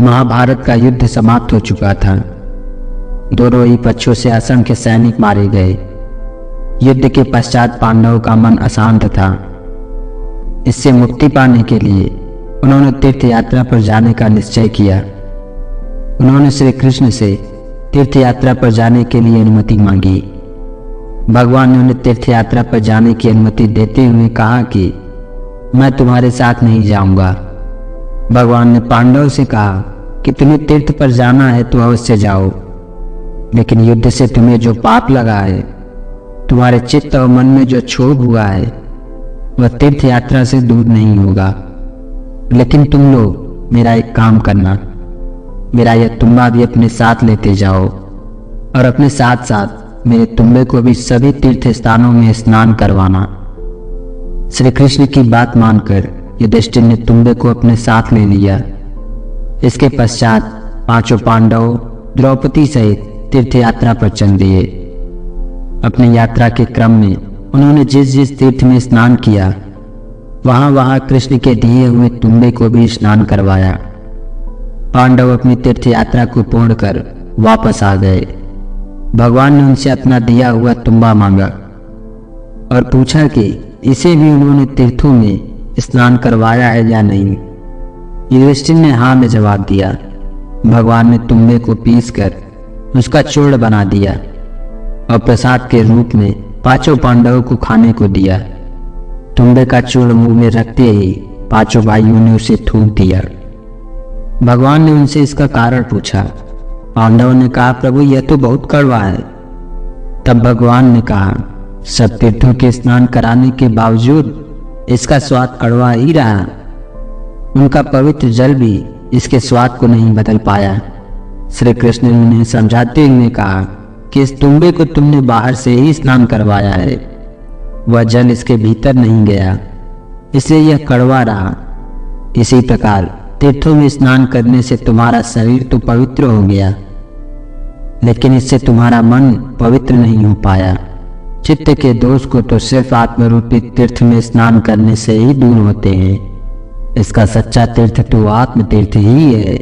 महाभारत का युद्ध समाप्त हो चुका था। दोनों ही पक्षों से असंख्य सैनिक मारे गए। युद्ध के पश्चात पांडवों का मन अशांत था। इससे मुक्ति पाने के लिए उन्होंने तीर्थ यात्रा पर जाने का निश्चय किया। उन्होंने श्री कृष्ण से तीर्थ यात्रा पर जाने के लिए अनुमति मांगी। भगवान ने उन्हें तीर्थ यात्रा पर जाने की अनुमति देते हुए कहा कि मैं तुम्हारे साथ नहीं जाऊंगा। भगवान ने पांडवों से कहा कि तुम्हें तीर्थ पर जाना है तो अवश्य जाओ, लेकिन युद्ध से तुम्हें जो पाप लगा है, तुम्हारे चित्त और मन में जो क्षोभ हुआ है, वह तीर्थ यात्रा से दूर नहीं होगा। लेकिन तुम लोग मेरा एक काम करना, मेरा यह तुम्बा भी अपने साथ लेते जाओ और अपने साथ साथ मेरे तुम्बे को भी सभी तीर्थ स्थानों में स्नान करवाना। श्री कृष्ण की बात मानकर युधिष्ठिर ने तुम्बे को अपने साथ ले लिया। इसके पश्चात पांचों पांडव द्रौपदी सहित तीर्थ यात्रा पर चल दिए। अपनी यात्रा के क्रम में उन्होंने जिस जिस तीर्थ में स्नान किया, वहां कृष्ण के दिए हुए तुम्बे को भी स्नान करवाया। पांडव अपनी तीर्थ यात्रा को पूर्ण कर वापस आ गए। भगवान ने उनसे अपना दिया हुआ तुम्बा मांगा और पूछा कि इसे भी उन्होंने तीर्थों में स्नान करवाया है या नहीं। युधिष्ठिर ने हाँ में जवाब दिया। भगवान ने तुम्बे को पीसकर उसका चूर्ण बना दिया और प्रसाद के रूप में पांचों पांडवों को खाने को दिया। तुम्बे का चूर्ण मुंह में रखते ही पांचों भाइयों ने उसे थूक दिया। भगवान ने उनसे इसका कारण पूछा। पांडवों ने कहा, प्रभु यह तो बहुत कड़वा है। तब भगवान ने कहा, सब तीर्थों के स्नान कराने के बावजूद इसका स्वाद कड़वा ही रहा। उनका पवित्र जल भी इसके स्वाद को नहीं बदल पाया। श्री कृष्ण ने उन्हें समझाते हुए कहा कि इस तुम्बे को तुमने बाहर से ही स्नान करवाया है, वह जल इसके भीतर नहीं गया, इसलिए यह कड़वा रहा। इसी प्रकार तीर्थों में स्नान करने से तुम्हारा शरीर तो पवित्र हो गया, लेकिन इससे तुम्हारा मन पवित्र नहीं हो पाया। चित्त के दोष को तो सिर्फ आत्मरूपी तीर्थ में स्नान करने से ही दूर होते हैं। इसका सच्चा तीर्थ तो आत्म तीर्थ ही है।